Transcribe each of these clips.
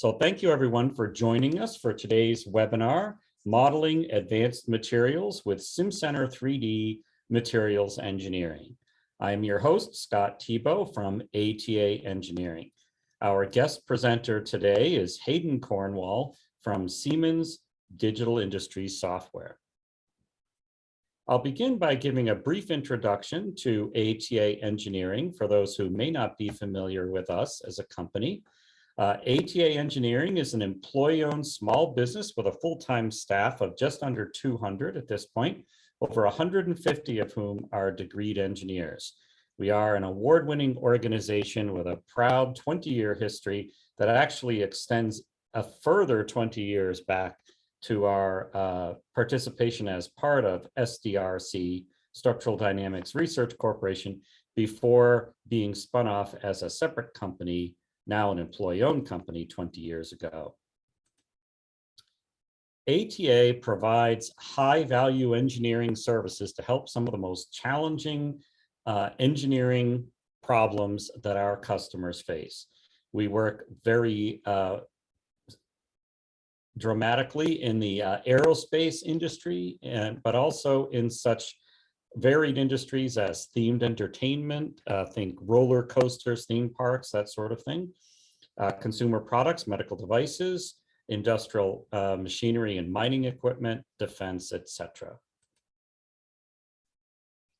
So thank you everyone for joining us for today's webinar, Modeling Advanced Materials with SimCenter 3D Materials Engineering. I am your host, Scott Thibault from ATA Engineering. Our guest presenter today is Hayden Cornwall from Siemens Digital Industries Software. I'll begin by giving a brief introduction to ATA Engineering for those who may not be familiar with us as a company. ATA Engineering is an employee-owned small business with a full-time staff of just under 200 at this point, over 150 of whom are degreed engineers. We are an award-winning organization with a proud 20-year history that actually extends a further 20 years back to our participation as part of SDRC, Structural Dynamics Research Corporation, before being spun off as a separate company, now an employee-owned company 20 years ago. ATA provides high-value engineering services to help some of the most challenging engineering problems that our customers face. We work very dramatically in the aerospace industry, but also in such varied industries as themed entertainment, think roller coasters, theme parks, that sort of thing, consumer products, medical devices, industrial machinery and mining equipment, defense, etc.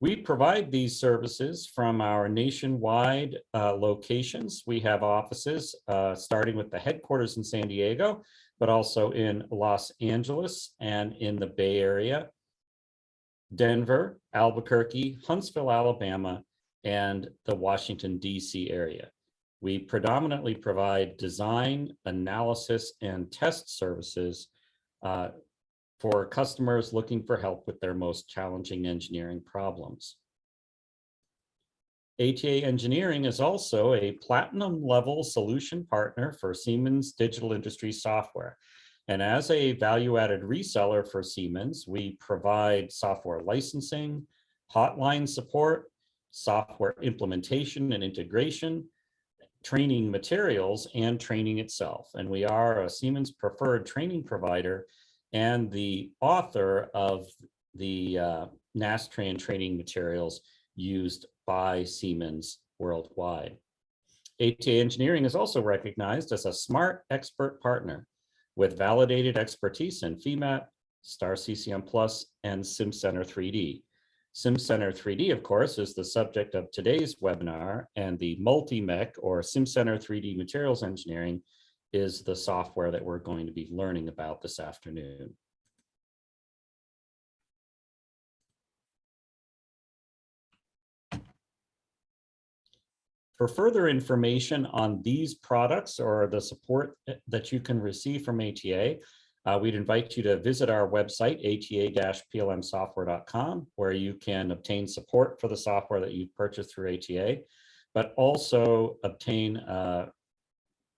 We provide these services from our nationwide locations. We have offices starting with the headquarters in San Diego, but also in Los Angeles and in the Bay Area, Denver, Albuquerque, Huntsville, Alabama, and the Washington, D.C. area. We predominantly provide design, analysis, and test services for customers looking for help with their most challenging engineering problems. ATA Engineering is also a platinum level solution partner for Siemens Digital Industries Software. And as a value-added reseller for Siemens, we provide software licensing, hotline support, software implementation and integration, training materials, and training itself. And we are a Siemens preferred training provider and the author of the Nastran training materials used by Siemens worldwide. ATA Engineering is also recognized as a smart expert partner with validated expertise in FEMAT, STAR CCM Plus, and SimCenter 3D. SimCenter 3D, of course, is the subject of today's webinar, and the Multi-Mech, or SimCenter 3D Materials Engineering, is the software that we're going to be learning about this afternoon. For further information on these products or the support that you can receive from ATA, we'd invite you to visit our website, ata-plmsoftware.com, where you can obtain support for the software that you've purchased through ATA, but also obtain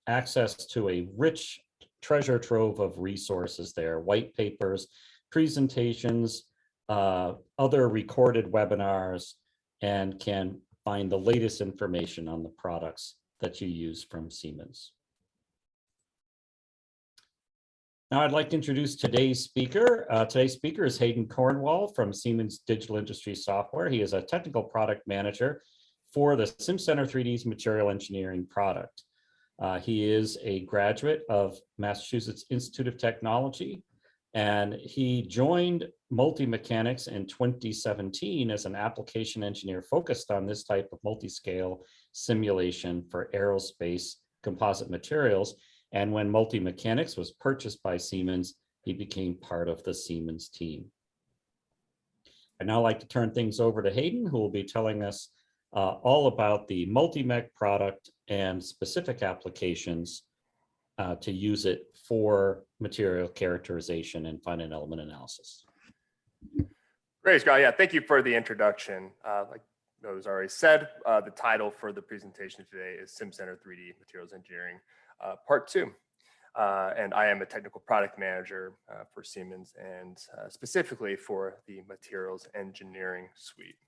access to a rich treasure trove of resources there, white papers, presentations, other recorded webinars, and can find the latest information on the products that you use from Siemens. Now I'd like to introduce today's speaker. Today's speaker is Hayden Cornwall from Siemens Digital Industries Software. He is a technical product manager for the SimCenter 3D's material engineering product. He is a graduate of Massachusetts Institute of Technology, and he joined Multi-Mechanics in 2017 as an application engineer focused on this type of multi-scale simulation for aerospace composite materials. And when Multi-Mechanics was purchased by Siemens, he became part of the Siemens team. I'd now like to turn things over to Hayden, who will be telling us all about the Multi-Mech product and specific applications to use it for material characterization and finite element analysis. Great, Scott. Yeah, thank you for the introduction. Like it was already said, the title for the presentation today is SimCenter 3D Materials Engineering Part 2. And I am a technical product manager for Siemens and specifically for the Materials Engineering Suite.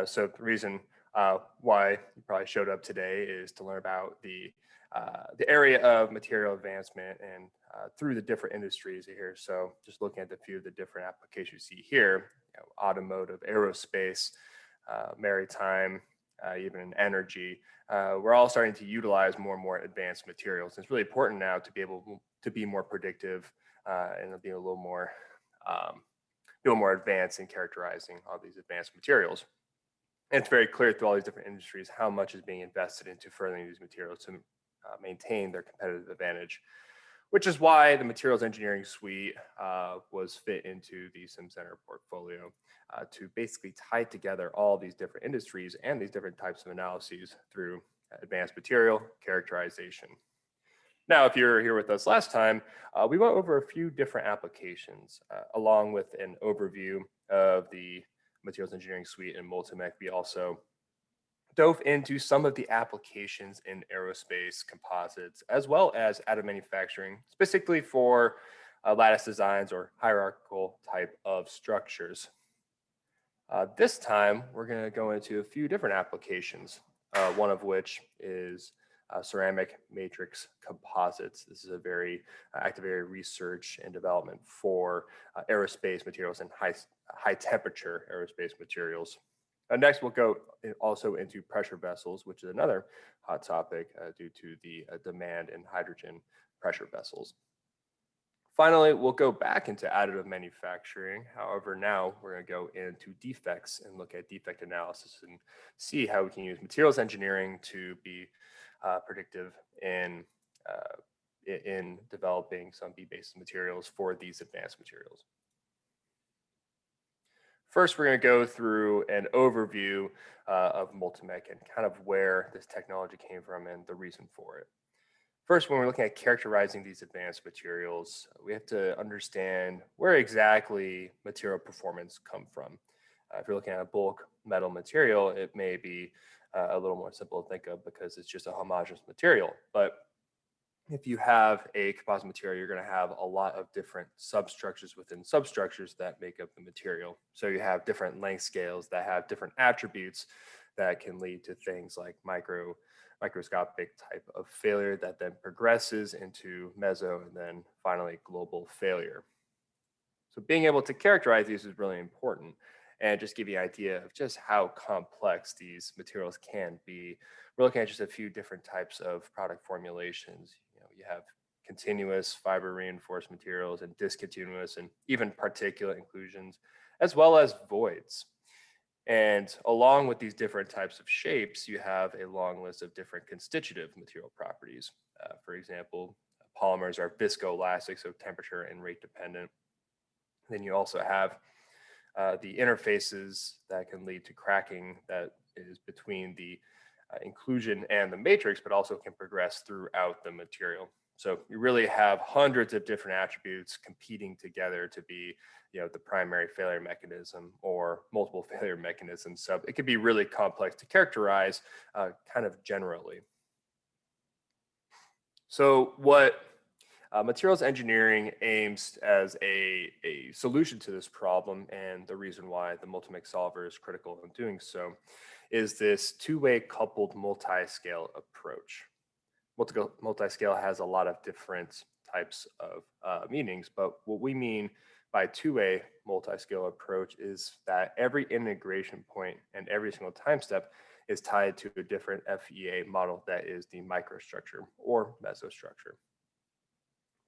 So the reason why you probably showed up today is to learn about the the area of material advancement and through the different industries here. So just looking at a few of the different applications you see here, automotive, aerospace, maritime, even in energy, we're all starting to utilize more and more advanced materials. And it's really important now to be able to be more predictive and be a little more advanced in characterizing all these advanced materials. And it's very clear through all these different industries how much is being invested into furthering these materials to maintain their competitive advantage, which is why the materials engineering suite was fit into the SimCenter portfolio to basically tie together all these different industries and these different types of analyses through advanced material characterization. Now, if you're here with us last time, we went over a few different applications along with an overview of the materials engineering suite and Multimec. We also dove into some of the applications in aerospace composites, as well as additive manufacturing, specifically for lattice designs or hierarchical type of structures. This time, we're going to go into a few different applications, one of which is ceramic matrix composites. This is a very active area of research and development for aerospace materials and high temperature aerospace materials. Next, we'll go also into pressure vessels, which is another hot topic due to the demand in hydrogen pressure vessels. Finally, we'll go back into additive manufacturing. However, now we're going to go into defects and look at defect analysis and see how we can use materials engineering to be predictive in developing some B-based materials for these advanced materials. First, we're going to go through an overview of Multimec and kind of where this technology came from and the reason for it. First, when we're looking at characterizing these advanced materials, we have to understand where exactly material performance come from. If you're looking at a bulk metal material, it may be a little more simple to think of because it's just a homogeneous material. But if you have a composite material, you're going to have a lot of different substructures within substructures that make up the material. So you have different length scales that have different attributes that can lead to things like microscopic type of failure that then progresses into meso and then finally global failure. So being able to characterize these is really important and just give you an idea of just how complex these materials can be. We're looking at just a few different types of product formulations. You have continuous fiber reinforced materials and discontinuous and even particulate inclusions, as well as voids. And along with these different types of shapes, you have a long list of different constitutive material properties. For example, polymers are viscoelastic, so temperature and rate dependent. Then you also have the interfaces that can lead to cracking that is between the inclusion and the matrix, but also can progress throughout the material. So you really have hundreds of different attributes competing together to be, the primary failure mechanism or multiple failure mechanisms. So it can be really complex to characterize kind of generally. So what materials engineering aims as a solution to this problem, and the reason why the Multimec solver is critical in doing so, is this two-way coupled multi-scale approach. Multi-scale has a lot of different types of meanings, but what we mean by two-way multi-scale approach is that every integration point and every single time step is tied to a different FEA model that is the microstructure or mesostructure.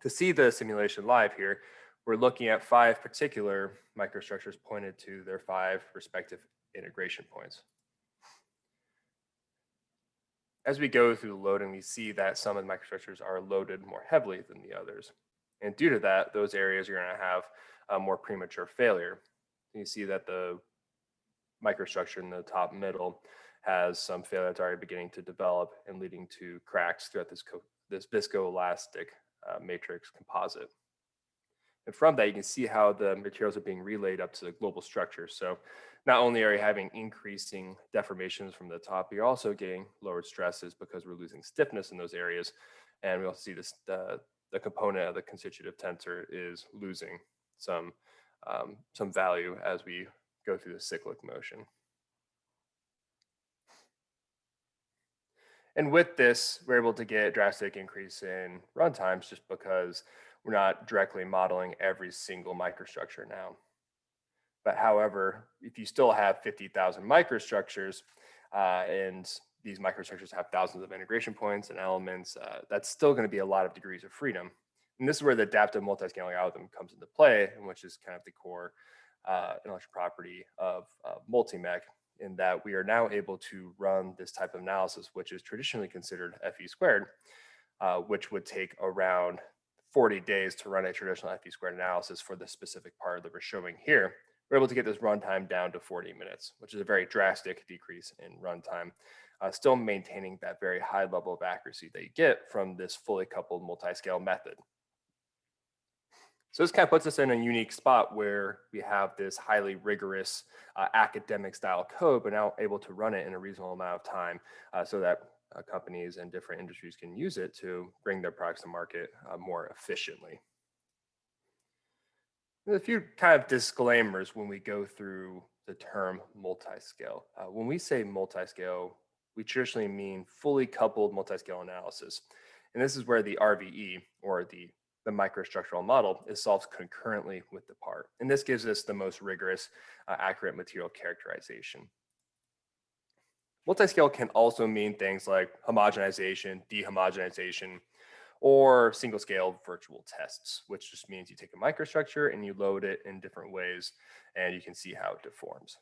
To see the simulation live here, we're looking at 5 particular microstructures pointed to their 5 respective integration points. As we go through the loading, we see that some of the microstructures are loaded more heavily than the others. And due to that, those areas are going to have a more premature failure. You see that the microstructure in the top middle has some failure that's already beginning to develop and leading to cracks throughout this viscoelastic matrix composite. And from that, you can see how the materials are being relayed up to the global structure. So not only are you having increasing deformations from the top, you're also getting lowered stresses because we're losing stiffness in those areas. And we also see this, the component of the constitutive tensor is losing some value as we go through the cyclic motion. And with this, we're able to get a drastic increase in runtimes just because we're not directly modeling every single microstructure now. But however, if you still have 50,000 microstructures and these microstructures have thousands of integration points and elements, that's still going to be a lot of degrees of freedom. And this is where the adaptive multi-scaling algorithm comes into play, and which is kind of the core intellectual property of Multimech, in that we are now able to run this type of analysis, which is traditionally considered FE squared, which would take around 40 days to run a traditional FE squared analysis for the specific part that we're showing here. We're able to get this runtime down to 40 minutes, which is a very drastic decrease in runtime, still maintaining that very high level of accuracy that you get from this fully coupled multi-scale method. So this kind of puts us in a unique spot where we have this highly rigorous academic style code, but now able to run it in a reasonable amount of time so that companies and different industries can use it to bring their products to market more efficiently. There's a few kind of disclaimers when we go through the term multi-scale. When we say multi-scale, we traditionally mean fully coupled multi-scale analysis. And this is where the RVE, or the microstructural model, is solved concurrently with the part. And this gives us the most rigorous, accurate material characterization. Multi-scale can also mean things like homogenization, dehomogenization, or single scale virtual tests, which just means you take a microstructure and you load it in different ways and you can see how it deforms.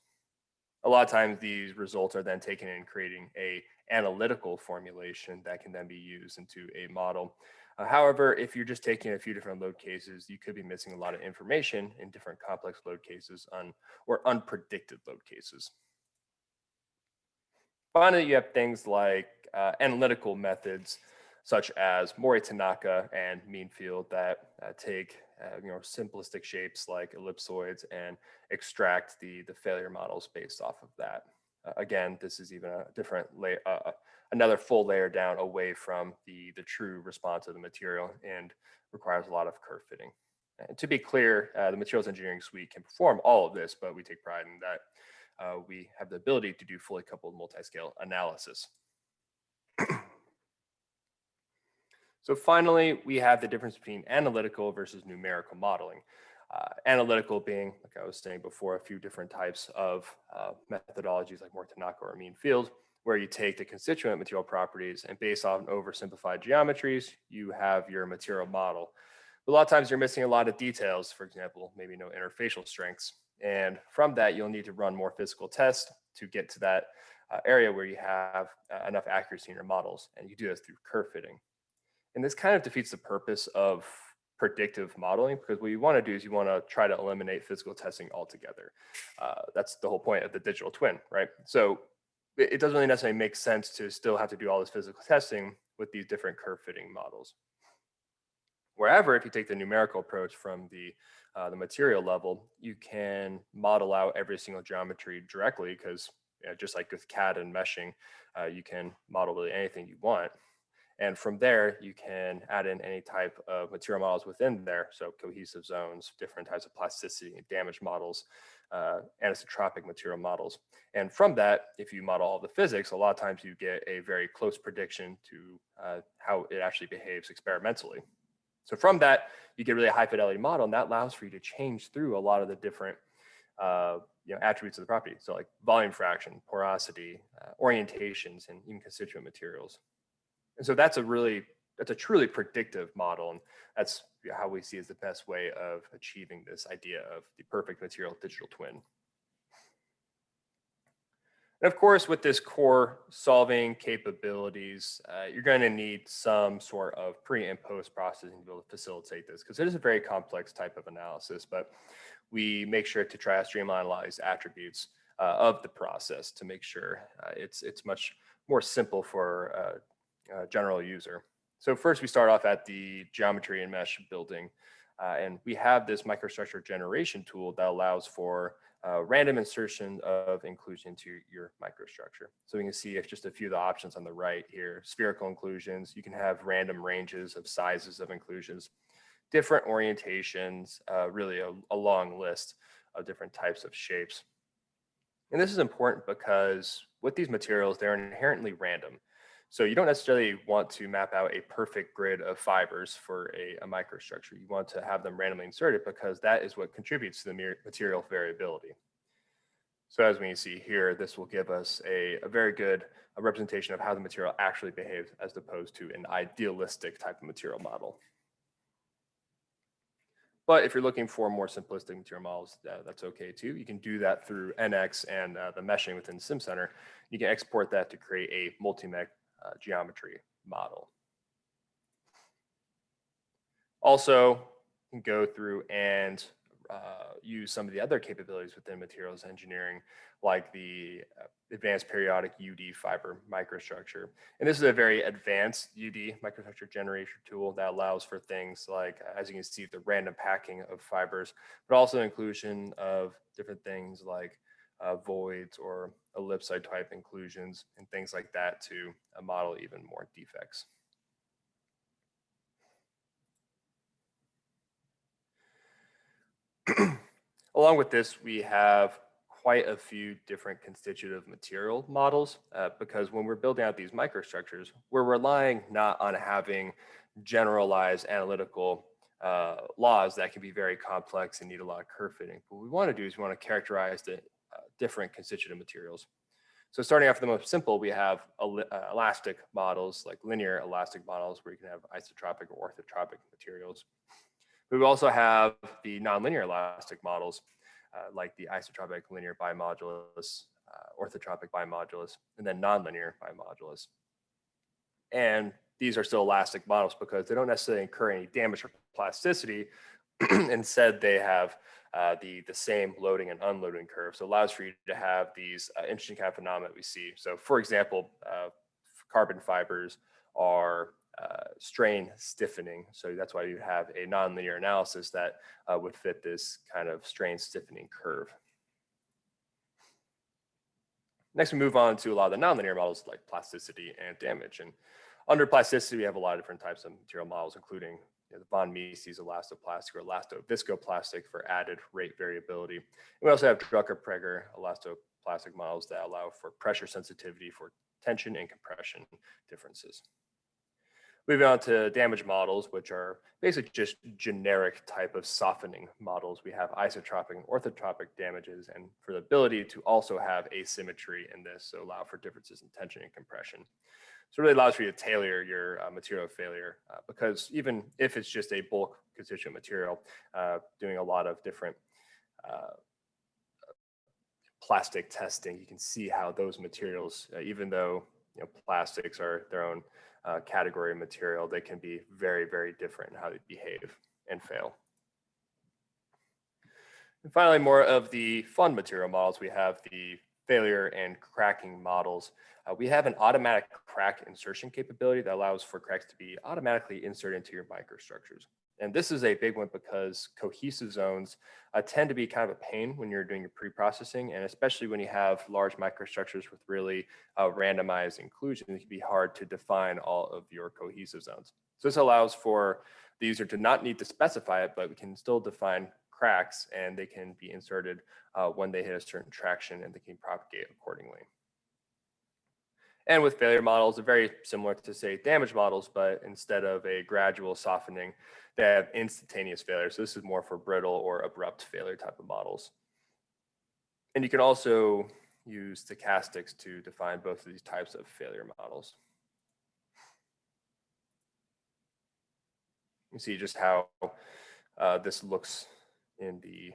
A lot of times these results are then taken in creating a analytical formulation that can then be used into a model. However, if you're just taking a few different load cases, you could be missing a lot of information in different complex load cases or unpredicted load cases. Finally, you have things like analytical methods such as Mori-Tanaka and Meanfield that take simplistic shapes like ellipsoids and extract the failure models based off of that. Again, this is even a different layer, another full layer down away from the true response of the material, and requires a lot of curve fitting. And to be clear, the materials engineering suite can perform all of this, but we take pride in that we have the ability to do fully coupled multi-scale analysis. So finally, we have the difference between analytical versus numerical modeling. Analytical being, like I was saying before, a few different types of methodologies like Mori-Tanaka or Meanfield, where you take the constituent material properties and based on oversimplified geometries, you have your material model. But a lot of times you're missing a lot of details, for example, maybe no interfacial strengths. And from that, you'll need to run more physical tests to get to that area where you have enough accuracy in your models. And you do this through curve fitting. And this kind of defeats the purpose of predictive modeling, because what you want to do is you want to try to eliminate physical testing altogether. That's the whole point of the digital twin, right? So it doesn't really necessarily make sense to still have to do all this physical testing with these different curve fitting models. Wherever, if you take the numerical approach from the material level, you can model out every single geometry directly, because just like with CAD and meshing, you can model really anything you want. And from there, you can add in any type of material models within there. So cohesive zones, different types of plasticity and damage models, anisotropic material models. And from that, if you model all the physics, a lot of times you get a very close prediction to how it actually behaves experimentally. So from that, you get really a high fidelity model, and that allows for you to change through a lot of the different attributes of the property. So like volume fraction, porosity, orientations, and even constituent materials. And so that's a truly predictive model. And that's how we see as the best way of achieving this idea of the perfect material digital twin. And of course, with this core solving capabilities, you're going to need some sort of pre and post processing to be able to facilitate this, because it is a very complex type of analysis, but we make sure to try to streamline a lot of these attributes of the process to make sure it's much more simple for general user. So first we start off at the geometry and mesh building, and we have this microstructure generation tool that allows for random insertion of inclusion to your microstructure. So we can see if just a few of the options on the right here: spherical inclusions. You can have random ranges of sizes of inclusions, different orientations, really a long list of different types of shapes. And this is important because with these materials, they're inherently random. So you don't necessarily want to map out a perfect grid of fibers for a microstructure. You want to have them randomly inserted because that is what contributes to the material variability. So as we can see here, this will give us a very good representation of how the material actually behaves as opposed to an idealistic type of material model. But if you're looking for more simplistic material models, that's okay too. You can do that through NX and the meshing within SimCenter. You can export that to create a multi-mech geometry model. Also, you can go through and use some of the other capabilities within materials engineering, like the advanced periodic UD fiber microstructure. And this is a very advanced UD microstructure generation tool that allows for things like, as you can see, the random packing of fibers, but also inclusion of different things like voids or ellipsoid type inclusions and things like that to model even more defects. Along with this, we have quite a few different constitutive material models because when we're building out these microstructures, we're relying not on having generalized analytical laws that can be very complex and need a lot of curve fitting. What we want to do is we want to characterize the different constitutive materials. So starting off with the most simple, we have elastic models, like linear elastic models, where you can have isotropic or orthotropic materials. We also have the nonlinear elastic models, like the isotropic linear bimodulus, orthotropic bimodulus, and then nonlinear bimodulus. And these are still elastic models because they don't necessarily incur any damage or plasticity. Instead, they have the same loading and unloading curve. So it allows for you to have these interesting kind of phenomena that we see. So for example, carbon fibers are strain stiffening. So that's why you have a nonlinear analysis that would fit this kind of strain stiffening curve. Next, we move on to a lot of the nonlinear models like plasticity and damage. And under plasticity, we have a lot of different types of material models, including the von Mises elastoplastic or elastoviscoplastic for added rate variability. And we also have Drucker-Prager elastoplastic models that allow for pressure sensitivity for tension and compression differences. Moving on to damage models, which are basically just generic type of softening models. We have isotropic and orthotropic damages, and for the ability to also have asymmetry in this, so allow for differences in tension and compression. So it really allows for you to tailor your material failure because even if it's just a bulk constituent material, doing a lot of different plastic testing, you can see how those materials, even though plastics are their own category of material, they can be very, very different in how they behave and fail. And finally, more of the fun material models. We have the failure and cracking models. We have an automatic crack insertion capability that allows for cracks to be automatically inserted into your microstructures. And this is a big one because cohesive zones tend to be kind of a pain when you're doing your pre-processing, and especially when you have large microstructures with really randomized inclusion, it can be hard to define all of your cohesive zones. So this allows for the user to not need to specify it, but we can still define cracks, and they can be inserted when they hit a certain traction, and they can propagate accordingly. And with failure models, they're very similar to, say, damage models, but instead of a gradual softening, they have instantaneous failure. So this is more for brittle or abrupt failure type of models. And you can also use stochastics to define both of these types of failure models. You see just how this looks in the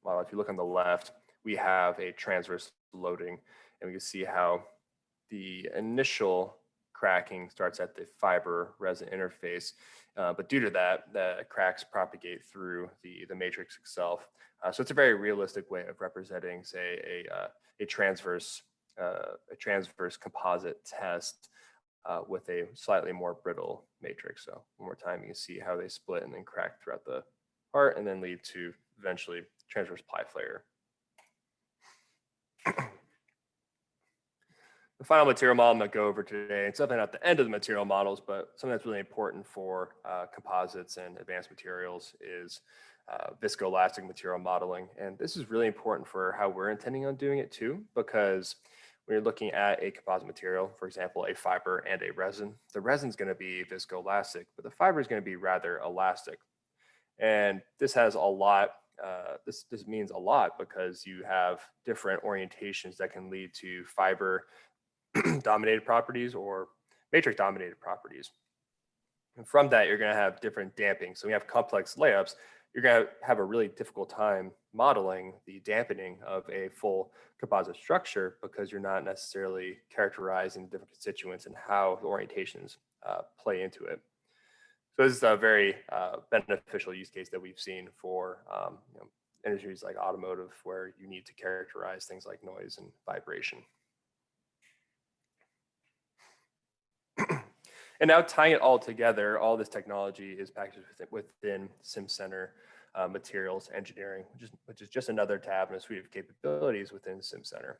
model. If you look on the left, we have a transverse loading, and we can see how the initial cracking starts at the fiber resin interface, but due to that, the cracks propagate through the matrix itself. So it's a very realistic way of representing, say, a transverse composite test with a slightly more brittle matrix. So one more time, you can see how they split and then crack throughout the part, and then lead to eventually transverse ply flare. The final material model I'm going to go over today, and something at the end of the material models, but something that's really important for composites and advanced materials is viscoelastic material modeling. And this is really important for how we're intending on doing it too, because when you're looking at a composite material, for example, a fiber and a resin, the resin is going to be viscoelastic, but the fiber is going to be rather elastic. And this has a lot, this means a lot because you have different orientations that can lead to fiber dominated properties or matrix dominated properties. And from that, you're going to have different damping. So when you have complex layups, you're going to have a really difficult time modeling the dampening of a full composite structure because you're not necessarily characterizing the different constituents and how the orientations play into it. So this is a very beneficial use case that we've seen for industries like automotive, where you need to characterize things like noise and vibration. And now tying it all together, all this technology is packaged within SimCenter Materials Engineering, which is just another tab in a suite of capabilities within SimCenter.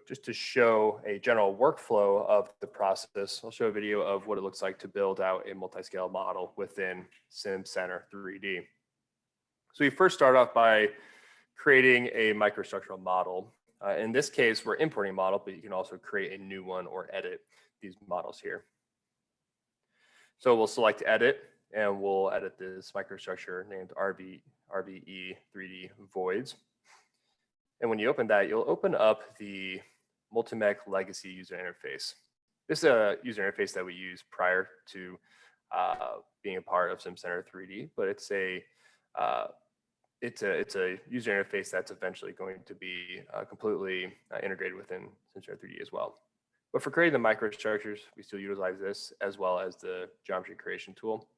Just to show a general workflow of the process, I'll show a video of what it looks like to build out a multi-scale model within SimCenter 3D. So we first start off by creating a microstructural model. In this case, we're importing a model, but you can also create a new one or edit these models here. So we'll select edit, and we'll edit this microstructure named RVE 3D voids. And when you open that, you'll open up the Multimech Legacy user interface. This is a user interface that we use prior to being a part of SimCenter 3D, but it's a user interface that's eventually going to be completely integrated within SimCenter 3D as well. But for creating the microstructures, we still utilize this as well as the geometry creation tool.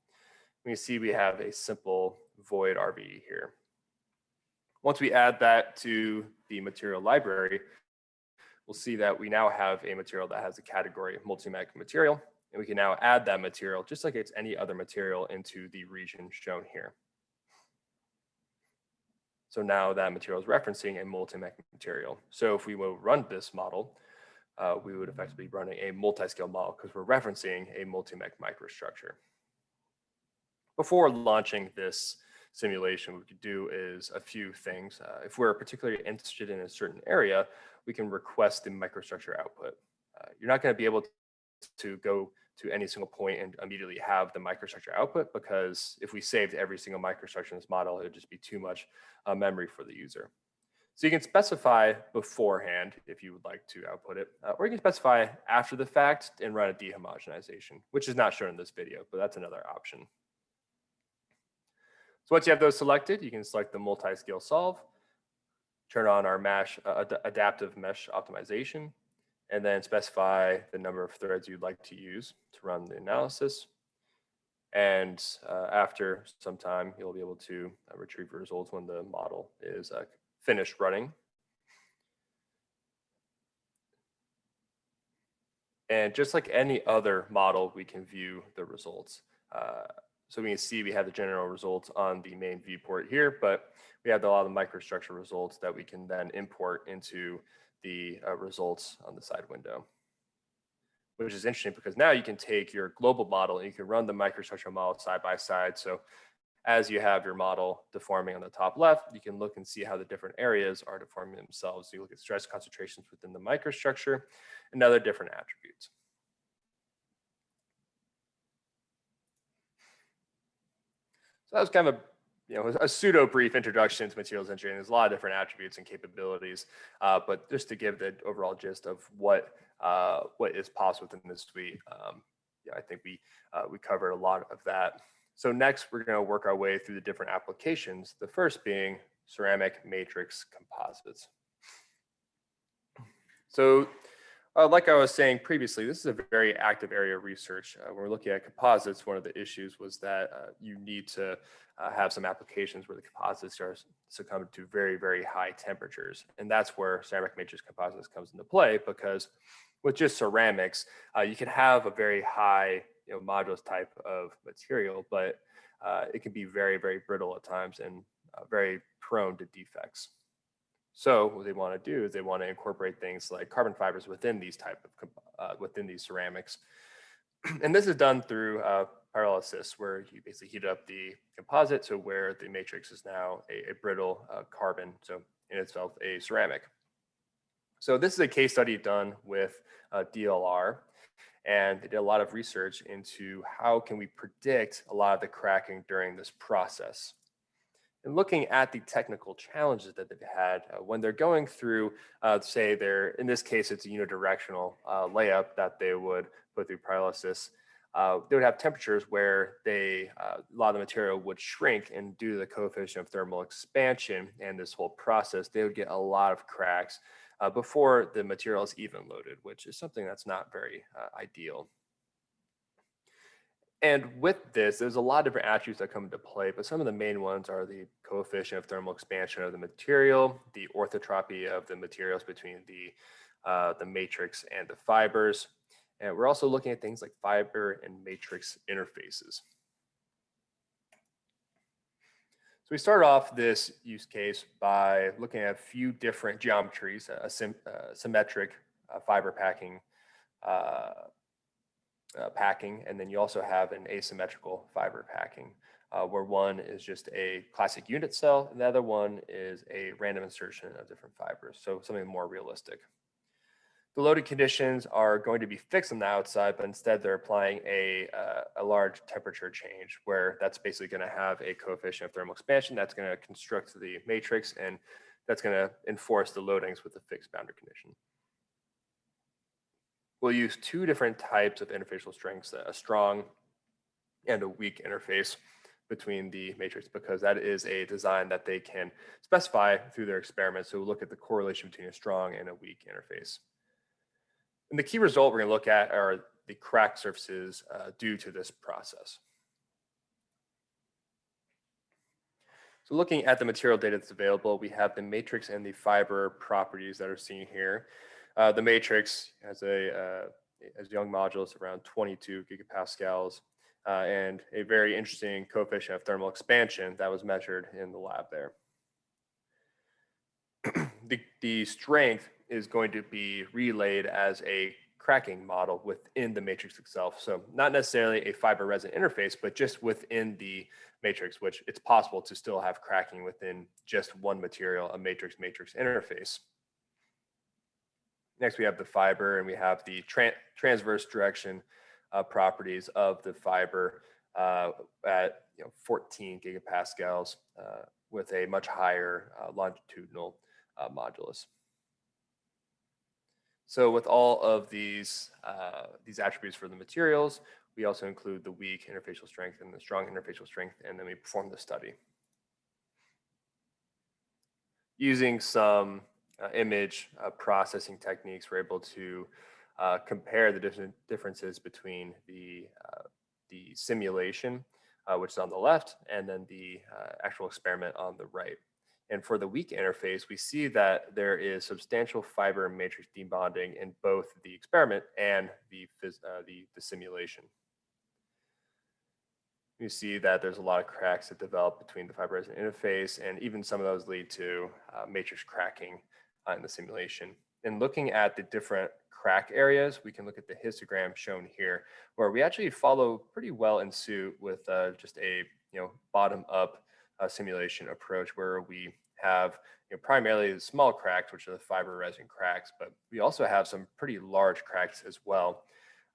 We see we have a simple void RVE here. Once we add that to the material library, we'll see that we now have a material that has a category Multimech material, and we can now add that material just like it's any other material into the region shown here. So now that material is referencing a Multimech material. So if we will run this model, we would effectively be running a multi-scale model because we're referencing a Multimech microstructure. Before launching this simulation, what we could do is a few things. If we're particularly interested in a certain area, we can request the microstructure output. You're not going to be able to go to any single point and immediately have the microstructure output, because if we saved every single microstructure in this model, it would just be too much memory for the user. So you can specify beforehand if you would like to output it, or you can specify after the fact and run a dehomogenization, which is not shown in this video, but that's another option. So once you have those selected, you can select the multi-scale solve, turn on our adaptive mesh optimization, and then specify the number of threads you'd like to use to run the analysis. And after some time, you'll be able to retrieve results when the model is finished running. And just like any other model, we can view the results. So we can see we have the general results on the main viewport here, but we have a lot of the microstructure results that we can then import into the results on the side window, which is interesting because now you can take your global model and you can run the microstructure model side by side. So as you have your model deforming on the top left, you can look and see how the different areas are deforming themselves. So you look at stress concentrations within the microstructure and other different attributes. So that was kind of a pseudo brief introduction to materials engineering. There's a lot of different attributes and capabilities, but just to give the overall gist of what is possible within this suite, I think we covered a lot of that. So next, we're going to work our way through the different applications. The first being ceramic matrix composites. So like I was saying previously, this is a very active area of research. When we're looking at composites, one of the issues was that you need to have some applications where the composites are succumbing to very, very high temperatures. And that's where ceramic matrix composites comes into play, because with just ceramics, you can have a very high modulus type of material, but it can be very, very brittle at times and very prone to defects. So what they want to do is they want to incorporate things like carbon fibers within these within these ceramics. And this is done through pyrolysis, where you basically heat up the composite to where the matrix is now a brittle carbon, so in itself a ceramic. So this is a case study done with DLR, and they did a lot of research into how can we predict a lot of the cracking during this process. And looking at the technical challenges that they've had when they're going through, say in this case, it's a unidirectional layup that they would put through pyrolysis. They would have temperatures where a lot of the material would shrink, and due to the coefficient of thermal expansion and this whole process, they would get a lot of cracks before the material is even loaded, which is something that's not very ideal. And with this, there's a lot of different attributes that come into play, but some of the main ones are the coefficient of thermal expansion of the material, the orthotropy of the materials between the matrix and the fibers. And we're also looking at things like fiber and matrix interfaces. So we start off this use case by looking at a few different geometries, symmetric fiber packing, and then you also have an asymmetrical fiber packing, where one is just a classic unit cell, and the other one is a random insertion of different fibers, so something more realistic. The loaded conditions are going to be fixed on the outside, but instead they're applying a large temperature change, where that's basically going to have a coefficient of thermal expansion that's going to construct the matrix, and that's going to enforce the loadings with a fixed boundary condition. We'll use two different types of interfacial strengths, a strong and a weak interface between the matrix, because that is a design that they can specify through their experiments. So we'll look at the correlation between a strong and a weak interface. And the key result we're going to look at are the crack surfaces due to this process. So looking at the material data that's available, we have the matrix and the fiber properties that are seen here. The matrix has a Young modulus around 22 gigapascals, and a very interesting coefficient of thermal expansion that was measured in the lab there. The strength is going to be relayed as a cracking model within the matrix itself. So not necessarily a fiber resin interface, but just within the matrix, which it's possible to still have cracking within just one material, a matrix-matrix interface. Next, we have the fiber, and we have the transverse direction properties of the fiber at 14 gigapascals with a much higher longitudinal modulus. So with all of these attributes for the materials, we also include the weak interfacial strength and the strong interfacial strength, and then we perform the study. Using some image processing techniques, we're able to compare the differences between the simulation, which is on the left, and then the actual experiment on the right. And for the weak interface, we see that there is substantial fiber and matrix debonding in both the experiment and the simulation. You see that there's a lot of cracks that develop between the fiber resin interface, and even some of those lead to matrix cracking in the simulation. And looking at the different crack areas, we can look at the histogram shown here, where we actually follow pretty well in suit with just a bottom-up simulation approach, where we have primarily the small cracks, which are the fiber resin cracks, but we also have some pretty large cracks as well.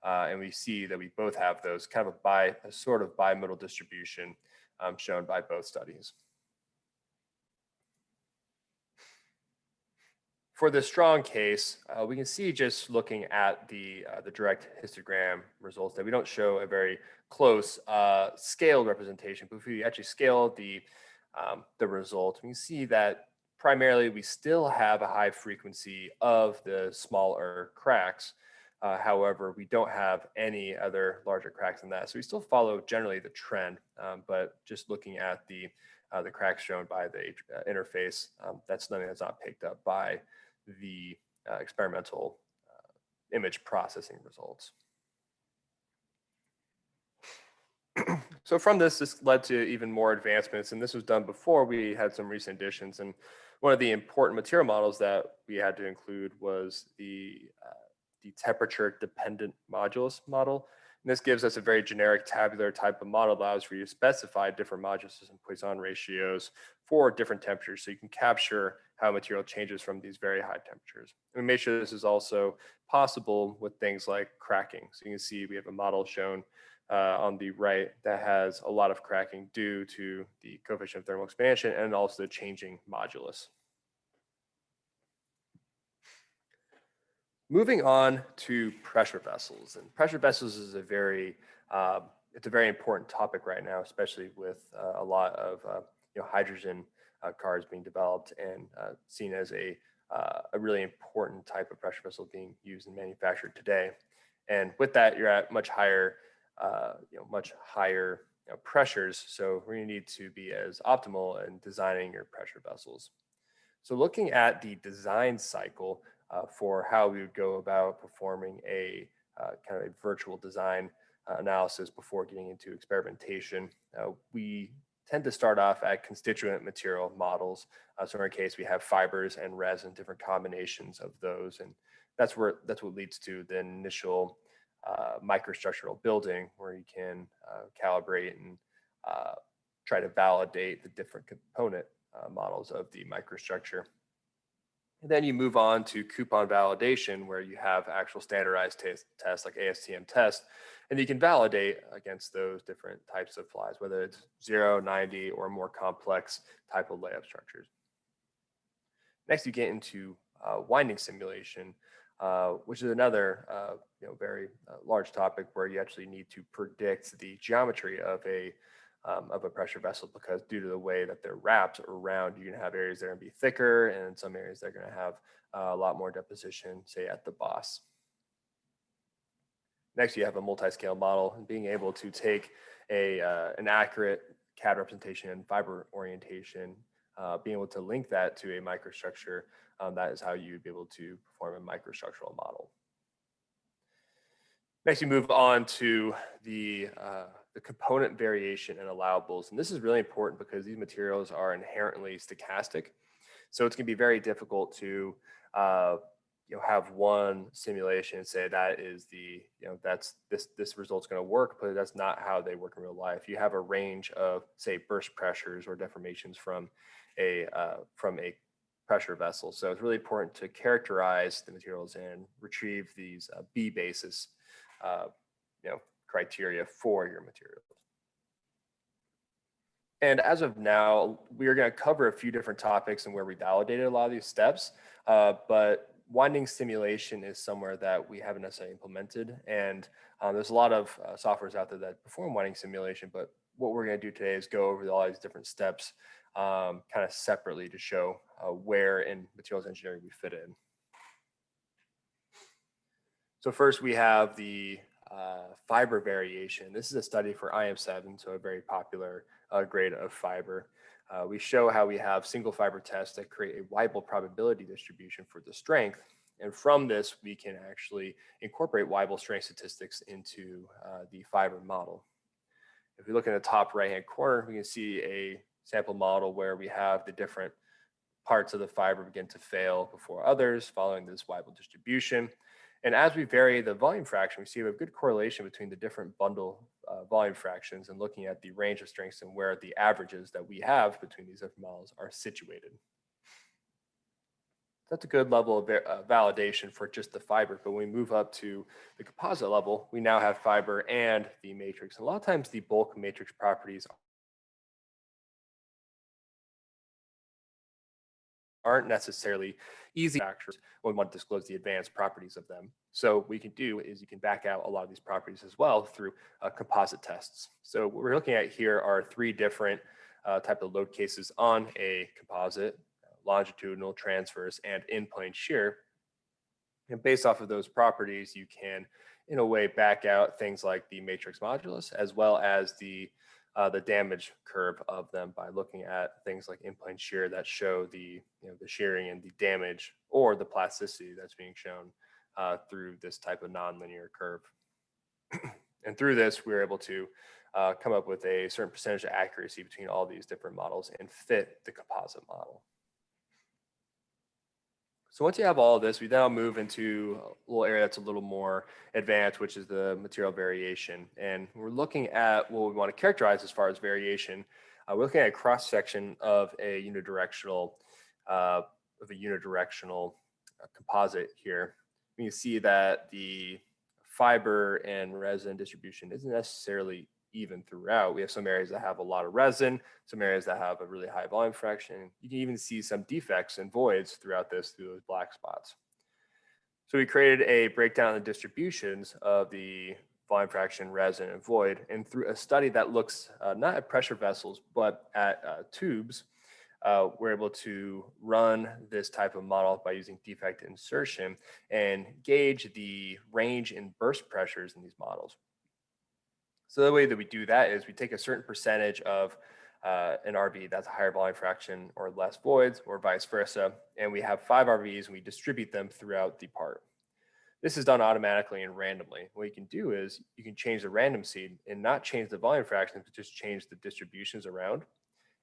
And we see that we both have those kind of a sort of bimodal distribution shown by both studies. For the strong case, we can see just looking at the direct histogram results that we don't show a very close scaled representation, but if we actually scale the result, we can see that primarily we still have a high frequency of the smaller cracks. However, we don't have any other larger cracks than that. So we still follow generally the trend, but just looking at the cracks shown by the interface, that's something that's not picked up by the experimental image processing results. So from this led to even more advancements, and this was done before we had some recent additions. And one of the important material models that we had to include was the temperature dependent modulus model. And this gives us a very generic tabular type of model that allows for you to specify different moduluses and Poisson ratios for different temperatures. So you can capture how material changes from these very high temperatures. And we made sure this is also possible with things like cracking. So you can see we have a model shown on the right that has a lot of cracking due to the coefficient of thermal expansion and also the changing modulus. Moving on to pressure vessels, and pressure vessels is it's a very important topic right now, especially with a lot of hydrogen cars being developed and seen as a really important type of pressure vessel being used and manufactured today. And with that, you're at much higher pressures. So we're going to need to be as optimal in designing your pressure vessels. So looking at the design cycle for how we would go about performing a kind of a virtual design analysis before getting into experimentation, we tend to start off at constituent material models. So in our case, we have fibers and resin, different combinations of those, and that's what leads to the initial microstructural building, where you can calibrate and try to validate the different component models of the microstructure. And then you move on to coupon validation, where you have actual standardized tests like ASTM tests, and you can validate against those different types of flies, whether it's 0, 90, or more complex type of layup structures. Next, you get into winding simulation, which is another very large topic where you actually need to predict the geometry of a pressure vessel, because due to the way that they're wrapped around, you're going to have areas that are going to be thicker, and in some areas they're going to have a lot more deposition, say at the boss. Next, you have a multi-scale model, and being able to take an accurate CAD representation and fiber orientation, being able to link that to a microstructure, that is how you'd be able to perform a microstructural model. Next, you move on to the component variation and allowables. And this is really important because these materials are inherently stochastic. So it's going to be very difficult to have one simulation and say that is this result's going to work, but that's not how they work in real life. You have a range of, say, burst pressures or deformations from a pressure vessel. So it's really important to characterize the materials and retrieve these B basis criteria for your materials. And as of now, we are going to cover a few different topics and where we validated a lot of these steps, but winding simulation is somewhere that we haven't necessarily implemented. And there's a lot of softwares out there that perform winding simulation, but what we're going to do today is go over all these different steps kind of separately to show where in materials engineering we fit in. So first we have the fiber variation. This is a study for IM7, so a very popular grade of fiber. We show how we have single fiber tests that create a Weibull probability distribution for the strength. And from this, we can actually incorporate Weibull strength statistics into the fiber model. If we look in the top right-hand corner, we can see a sample model where we have the different parts of the fiber begin to fail before others following this Weibull distribution. And as we vary the volume fraction, we see we have good correlation between the different bundle volume fractions and looking at the range of strengths and where the averages that we have between these different models are situated. That's a good level of validation for just the fiber. But when we move up to the composite level, we now have fiber and the matrix. A lot of times the bulk matrix properties aren't necessarily easy factors when one discloses the advanced properties of them. So what we can do is you can back out a lot of these properties as well through composite tests. So what we're looking at here are three different type of load cases on a composite: longitudinal, transverse, and in-plane shear. And based off of those properties, you can, in a way, back out things like the matrix modulus, as well as the damage curve of them by looking at things like in-plane shear that show the shearing and the damage or the plasticity that's being shown through this type of nonlinear curve. And through this, we're able to come up with a certain percentage of accuracy between all these different models and fit the composite model. So once you have all of this, we now move into a little area that's a little more advanced, which is the material variation. And we're looking at what we want to characterize as far as variation. We're looking at a cross section of a unidirectional composite here. You can see that the fiber and resin distribution isn't necessarily even throughout. We have some areas that have a lot of resin, some areas that have a really high volume fraction. You can even see some defects and voids throughout this through those black spots. So we created a breakdown of the distributions of the volume fraction, resin, and void. And through a study that looks not at pressure vessels, but at tubes, we're able to run this type of model by using defect insertion and gauge the range in burst pressures in these models. So the way that we do that is we take a certain percentage of an RV that's a higher volume fraction or less voids or vice versa. And we have 5 RVs and we distribute them throughout the part. This is done automatically and randomly. What you can do is you can change the random seed and not change the volume fractions, but just change the distributions around.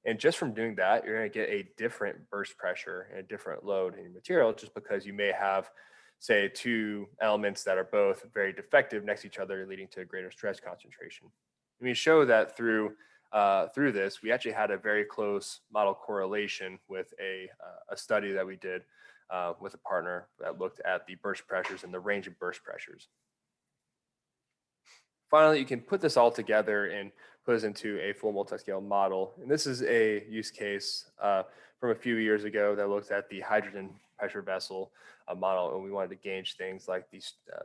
And just from doing that, you're going to get a different burst pressure and a different load in your material just because you may have, say, 2 elements that are both very defective next to each other, leading to a greater stress concentration. And we show that through this, we actually had a very close model correlation with a study that we did with a partner that looked at the burst pressures and the range of burst pressures. Finally, you can put this all together and put this into a full multi-scale model. And this is a use case from a few years ago that looked at the hydrogen pressure vessel model, and we wanted to gauge things like the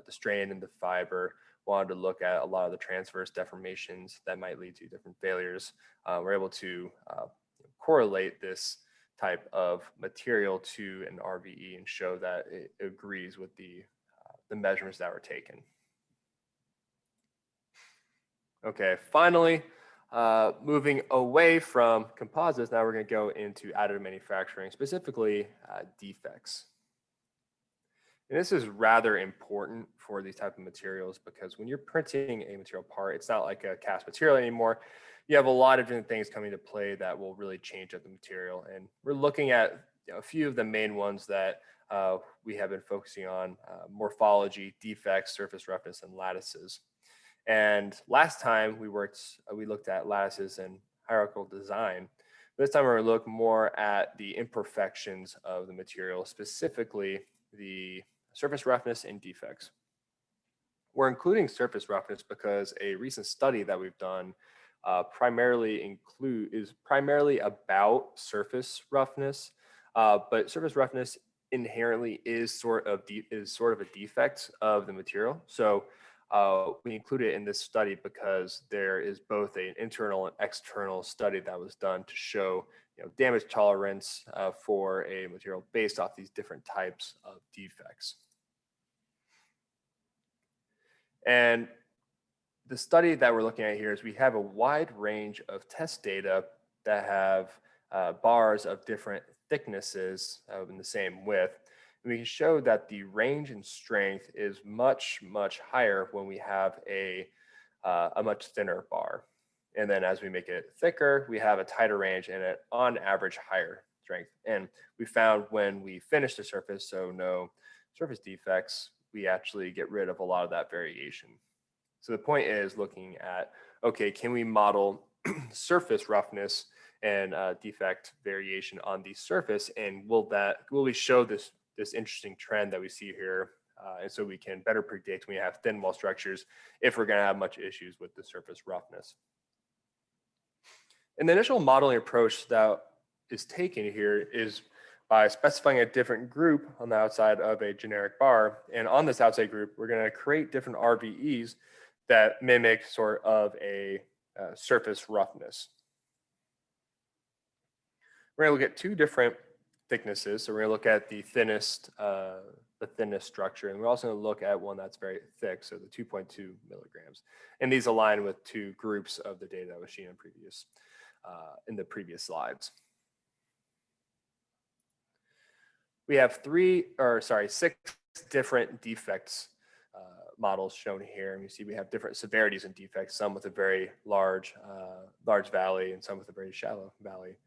strain in the fiber, wanted to look at a lot of the transverse deformations that might lead to different failures. We're able to correlate this type of material to an RVE and show that it agrees with the measurements that were taken. Okay, finally, moving away from composites, now we're going to go into additive manufacturing, specifically defects. And this is rather important for these type of materials because when you're printing a material part, it's not like a cast material anymore. You have a lot of different things coming to play that will really change up the material. And we're looking at a few of the main ones that we have been focusing on: morphology, defects, surface roughness, and lattices. And last time we looked at lattices and hierarchical design. This time we're going to look more at the imperfections of the material, specifically the surface roughness and defects. We're including surface roughness because a recent study that we've done is primarily about surface roughness, but surface roughness inherently is sort of a defect of the material. So we include it in this study because there is both an internal and external study that was done to show damage tolerance for a material based off these different types of defects. And the study that we're looking at here is we have a wide range of test data that have bars of different thicknesses in the same width. And we can show that the range and strength is much, much higher when we have a much thinner bar. And then as we make it thicker, we have a tighter range and an on average higher strength. And we found when we finish the surface, so no surface defects, we actually get rid of a lot of that variation. So the point is looking at, okay, can we model surface roughness and defect variation on the surface, and will we show this interesting trend that we see here, and so we can better predict when we have thin wall structures if we're going to have much issues with the surface roughness. And the initial modeling approach that is taken here is by specifying a different group on the outside of a generic bar, and on this outside group, we're going to create different RVEs that mimic sort of a surface roughness. We're going to look at 2 different thicknesses. So we're going to look at the thinnest structure, and we're also going to look at one that's very thick, so the 2.2 milligrams. And these align with 2 groups of the data that was seen in the previous slides. We have 6 different defects models shown here, and you see we have different severities in defects, some with a very large valley and some with a very shallow valley.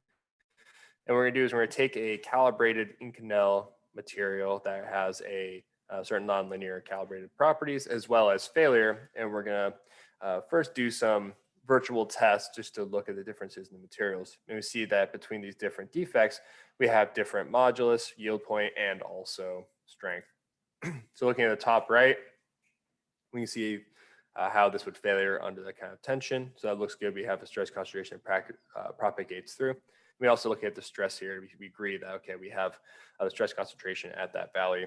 And what we're going to do is we're going to take a calibrated Inconel material that has a certain nonlinear calibrated properties as well as failure. And we're going to first do some virtual tests just to look at the differences in the materials. And we see that between these different defects, we have different modulus, yield point, and also strength. So looking at the top right, we can see how this would failure under that kind of tension. So that looks good. We have a stress concentration propagates through. We also look at the stress here. We agree that, okay, we have the stress concentration at that value.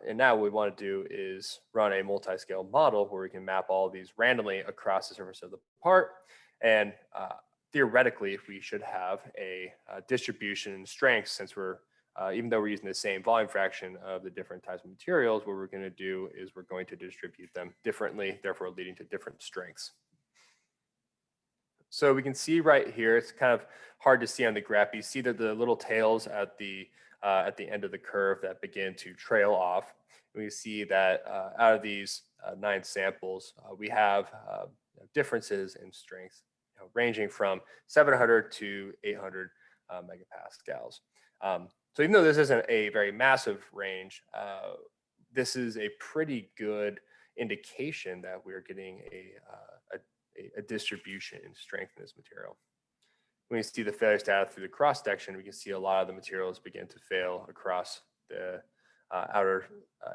And now what we want to do is run a multi-scale model where we can map all of these randomly across the surface of the part. And theoretically, we should have a distribution in strength, since we're, even though we're using the same volume fraction of the different types of materials, what we're going to do is we're going to distribute them differently, therefore leading to different strengths. So we can see right here, it's kind of hard to see on the graph. You see that the little tails at the end of the curve that begin to trail off. And we see that out of these 9 samples, we have differences in strength, ranging from 700 to 800 megapascals. So even though this isn't a very massive range, this is a pretty good indication that we're getting a distribution in strength in this material. When you see the failure status through the cross section, we can see a lot of the materials begin to fail across the outer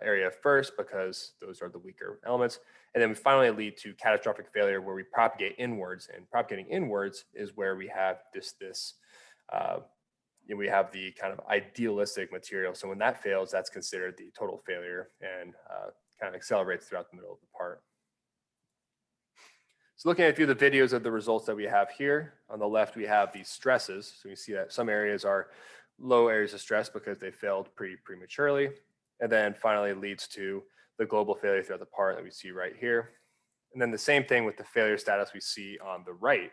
area first, because those are the weaker elements. And then we finally lead to catastrophic failure, where we propagate inwards, and propagating inwards is where we have we have the kind of idealistic material. So when that fails, that's considered the total failure, and kind of accelerates throughout the middle of the part. So looking at a few of the videos of the results that we have here, on the left, we have these stresses. So we see that some areas are low areas of stress because they failed pretty prematurely. And then finally it leads to the global failure throughout the part that we see right here. And then the same thing with the failure status we see on the right.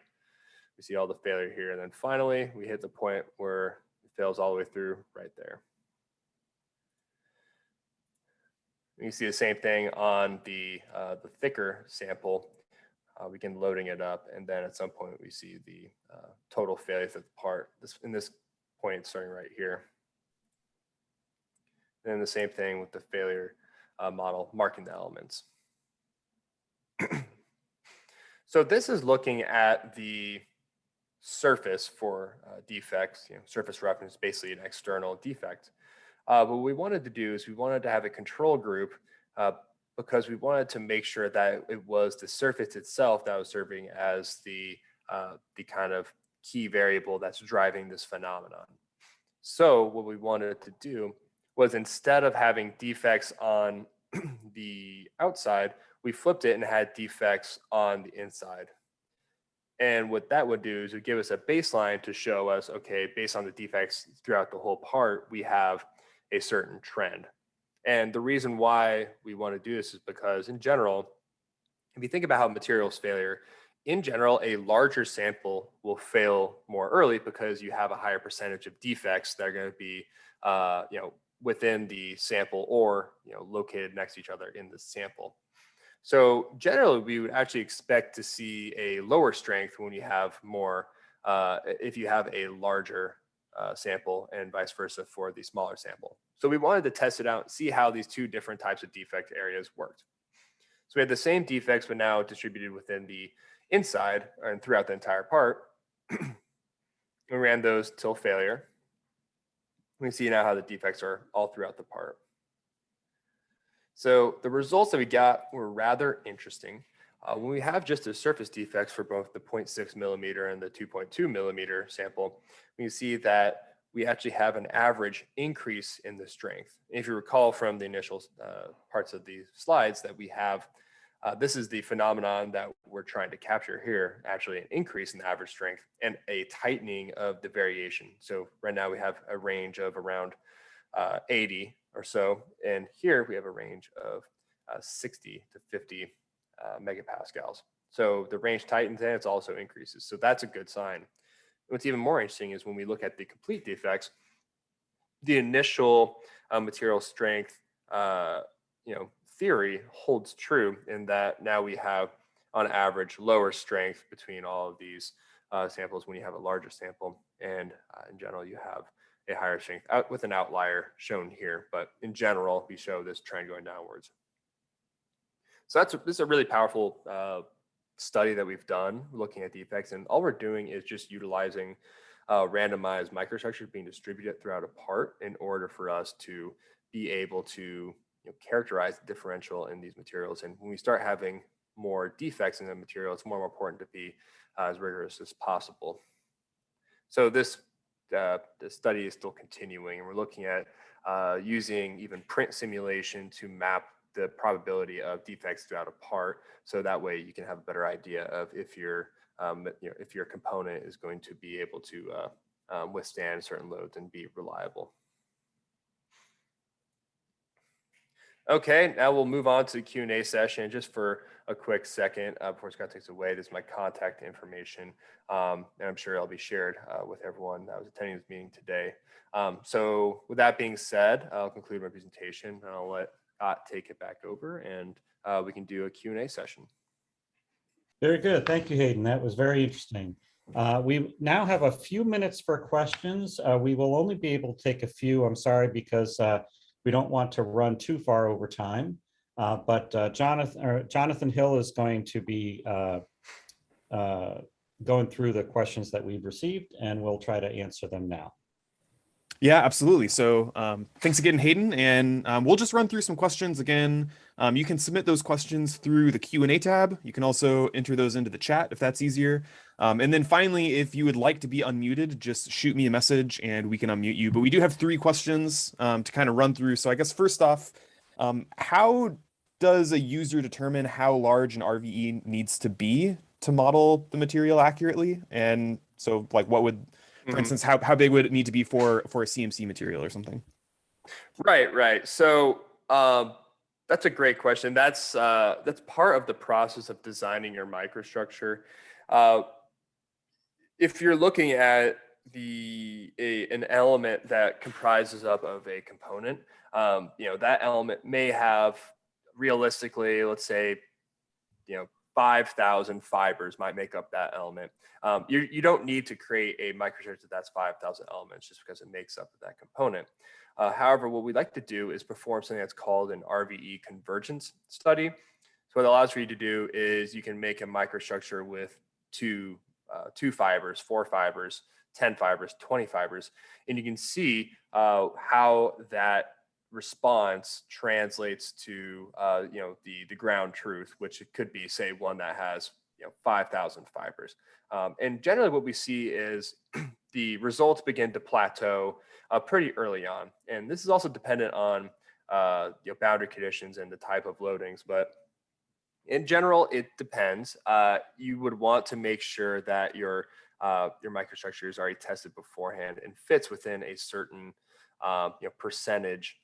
We see all the failure here. And then finally, we hit the point where it fails all the way through right there. You see the same thing on the thicker sample. We begin loading it up, and then at some point we see the total failure of the part. In this point, starting right here. And then the same thing with the failure model, marking the elements. So this is looking at the surface for defects. Surface reference is basically an external defect. But what we wanted to do is we wanted to have a control group, because we wanted to make sure that it was the surface itself that was serving as the kind of key variable that's driving this phenomenon. So what we wanted to do was, instead of having defects on the outside, we flipped it and had defects on the inside. And what that would do is it would give us a baseline to show us, okay, based on the defects throughout the whole part, we have a certain trend. And the reason why we want to do this is because, in general, if you think about how materials failure, in general, a larger sample will fail more early because you have a higher percentage of defects that are going to be, within the sample, or located next to each other in the sample. So generally, we would actually expect to see a lower strength when you have more, if you have a larger sample, and vice versa for the smaller sample. So we wanted to test it out and see how these two different types of defect areas worked. So we had the same defects, but now distributed within the inside and throughout the entire part. We ran those till failure. We can see now how the defects are all throughout the part. So the results that we got were rather interesting. When we have just the surface defects for both the 0.6 millimeter and the 2.2 millimeter sample, we can see that we actually have an average increase in the strength. If you recall from the initial parts of the slides that we have, this is the phenomenon that we're trying to capture here, actually an increase in the average strength and a tightening of the variation. So right now we have a range of around 80 or so, and here we have a range of 60 to 50 megapascals. So the range tightens and it also increases. So that's a good sign. What's even more interesting is when we look at the complete defects, the initial material strength theory holds true, in that now we have on average lower strength between all of these samples when you have a larger sample, and in general you have a higher strength, out with an outlier shown here. But in general, we show this trend going downwards. So this is a really powerful study that we've done looking at defects, and all we're doing is just utilizing randomized microstructures being distributed throughout a part in order for us to be able to characterize the differential in these materials. And when we start having more defects in the material, it's more important to be as rigorous as possible. So this the study is still continuing, and we're looking at using even print simulation to map the probability of defects throughout a part, so that way you can have a better idea of if your if your component is going to be able to withstand certain loads and be reliable. Okay, now we'll move on to the Q&A session. Just for a quick second before Scott takes away, this is my contact information, and I'm sure it'll be shared with everyone that was attending this meeting today. So with that being said, I'll conclude my presentation, and I'll let Scott take it back over, and we can do a Q&A session. Very good. Thank you, Hayden. That was very interesting. We now have a few minutes for questions. We will only be able to take a few. I'm sorry, because we don't want to run too far over time. But Jonathan Hill is going to be going through the questions that we've received, and we'll try to answer them now. Yeah, absolutely. So thanks again, Hayden. And we'll just run through some questions again. You can submit those questions through the Q&A tab. You can also enter those into the chat if that's easier. And then finally, if you would like to be unmuted, just shoot me a message and we can unmute you. But we do have 3 questions to kind of run through. So I guess first off, how does a user determine how large an RVE needs to be to model the material accurately? And so like what would, for instance, how big would it need to be for a CMC material or something? Right. So that's a great question. That's part of the process of designing your microstructure. If you're looking at an element that comprises up of a component, that element may have realistically, let's say, 5,000 fibers might make up that element. You don't need to create a microstructure that's 5,000 elements just because it makes up that component. However, what we'd like to do is perform something that's called an RVE convergence study. So what it allows for you to do is you can make a microstructure with 2 fibers, 4 fibers, 10 fibers, 20 fibers, and you can see how that response translates to the ground truth, which it could be, say, one that has 5,000 fibers. And generally what we see is the results begin to plateau pretty early on. And this is also dependent on boundary conditions and the type of loadings, but in general, it depends. You would want to make sure that your microstructure is already tested beforehand and fits within a certain percentage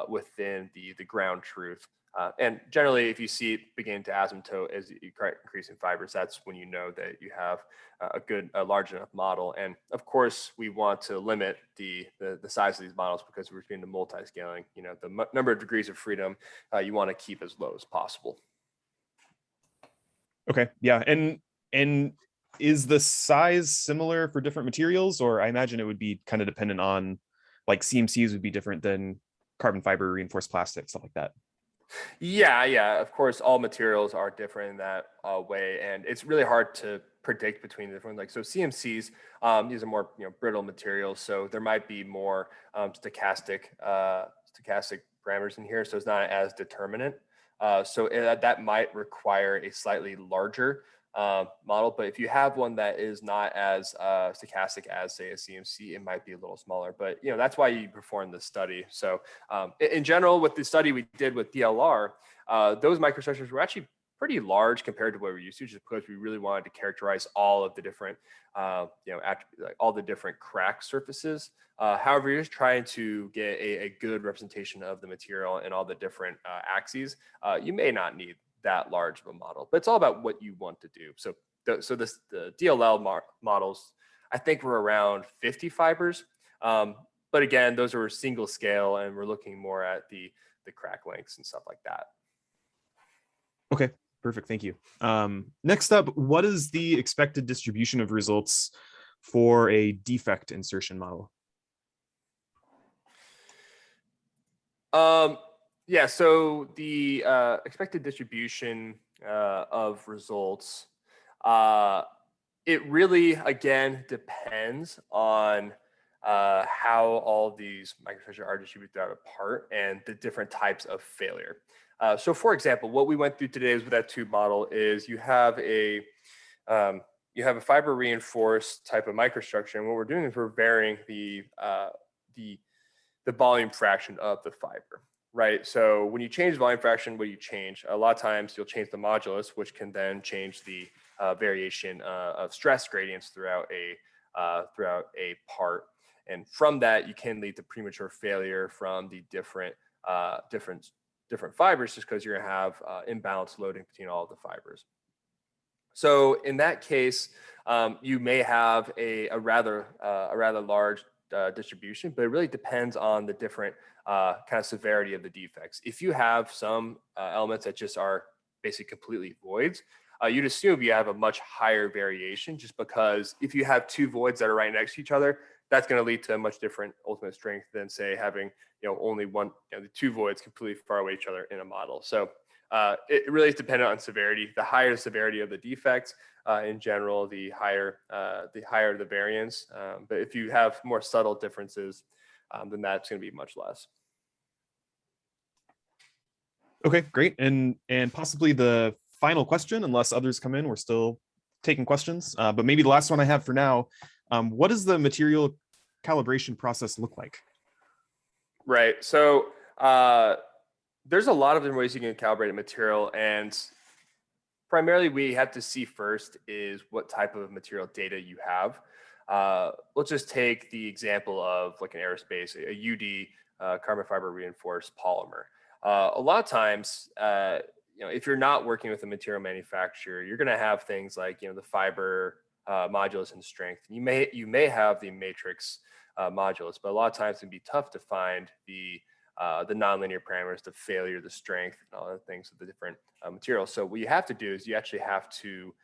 within the ground truth. And generally, if you see it begin to asymptote as you increase in fibers, that's when you know that you have a large enough model. And of course, we want to limit the size of these models because we're doing the multi-scaling. The number of degrees of freedom you want to keep as low as possible. Okay, yeah, and is the size similar for different materials, or I imagine it would be kind of dependent on, like CMCs would be different than carbon fiber, reinforced plastic, stuff like that. Yeah. Of course, all materials are different in that way, and it's really hard to predict between the different. Like, so CMCs, these are more brittle materials, so there might be more stochastic parameters in here, so it's not as determinant. So that might require a slightly larger model, but if you have one that is not as stochastic as, say, a CMC, it might be a little smaller. But that's why you perform the study. So in general, with the study we did with DLR, those microstructures were actually pretty large compared to what we're used to, just because we really wanted to characterize all of the different all the different crack surfaces. However, you're just trying to get a good representation of the material and all the different axes. You may not need that large of a model, but it's all about what you want to do. So the DLL models, I think, were around 50 fibers. But again, those are single scale, and we're looking more at the crack lengths and stuff like that. Okay, perfect. Thank you. Next up, what is the expected distribution of results for a defect insertion model? Yeah, so the expected distribution of results, it really, again, depends on how all these microstructures are distributed throughout a part and the different types of failure. So for example, what we went through today with that tube model is you have a fiber reinforced type of microstructure, and what we're doing is we're varying the volume fraction of the fiber, right? So when you change the volume fraction, what do you change? A lot of times you'll change the modulus, which can then change the variation of stress gradients throughout a part. And from that, you can lead to premature failure from the different fibers, just because you're gonna have imbalanced loading between all of the fibers. So in that case, you may have a rather large distribution, but it really depends on the different kind of severity of the defects. If you have some elements that just are basically completely voids, you'd assume you have a much higher variation, just because if you have two voids that are right next to each other, that's going to lead to a much different ultimate strength than, say, having only one, the two voids completely far away each other in a model. So it really is dependent on severity. The higher the severity of the defects, in general, the higher the variance. But if you have more subtle differences, then that's going to be much less. Okay, great. And possibly the final question, unless others come in, we're still taking questions. But maybe the last one I have for now, what does the material calibration process look like? Right. So there's a lot of different ways you can calibrate a material, and primarily we have to see first is what type of material data you have. Let's just take the example of like an aerospace, a UD, carbon fiber reinforced polymer. A lot of times, if you're not working with a material manufacturer, you're going to have things like the fiber modulus and strength. You may have the matrix modulus, but a lot of times it can be tough to find the nonlinear parameters, the failure, the strength, and all the things of the different materials. So what you have to do is you actually have to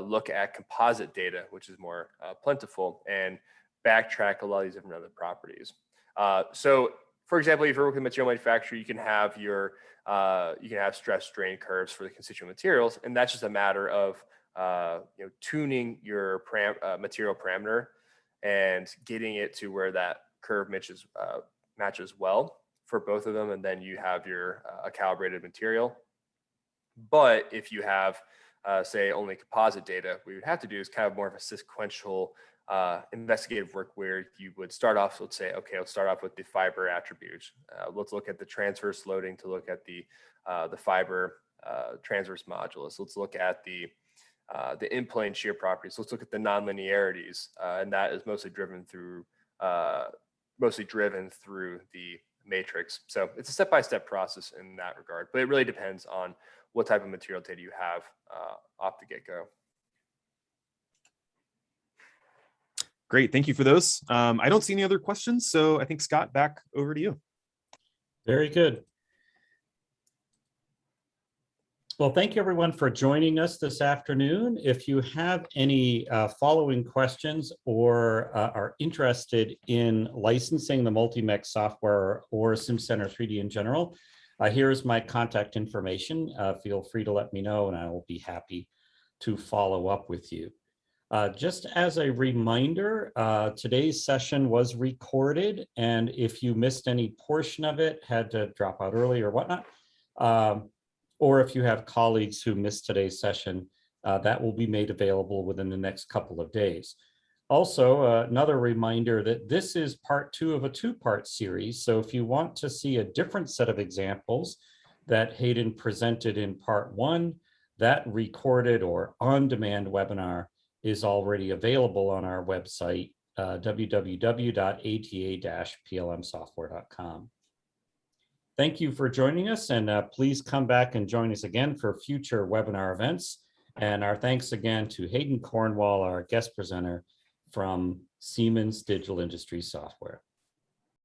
look at composite data, which is more plentiful, and backtrack a lot of these different other properties. So for example, if you're working with a material manufacturer, you can have stress strain curves for the constituent materials, and that's just a matter of tuning your material parameter and getting it to where that curve matches well for both of them, and then you have your calibrated material. But if you have, say, only composite data, what you would have to do is kind of more of a sequential investigative work, where you would start off, let's say, okay, let's start off with the fiber attributes. Let's look at the transverse loading to look at the fiber transverse modulus. Let's look at the in-plane shear properties. Let's look at the nonlinearities, and that is mostly driven through the matrix. So it's a step-by-step process in that regard, but it really depends on what type of material data you have off the get-go. Great, thank you for those. I don't see any other questions, so I think, Scott, back over to you. Very good. Well, thank you everyone for joining us this afternoon. If you have any following questions or are interested in licensing the Multimex software or SimCenter 3D in general, here's my contact information. Feel free to let me know and I will be happy to follow up with you. Just as a reminder, today's session was recorded, and if you missed any portion of it, had to drop out early or whatnot, or if you have colleagues who missed today's session, that will be made available within the next couple of days. Also, another reminder that this is part 2 of a 2-part series. So if you want to see a different set of examples that Hayden presented in part 1, that recorded or on-demand webinar is already available on our website, www.ata-plmsoftware.com. Thank you for joining us, and please come back and join us again for future webinar events. And our thanks again to Hayden Cornwall, our guest presenter from Siemens Digital Industries Software.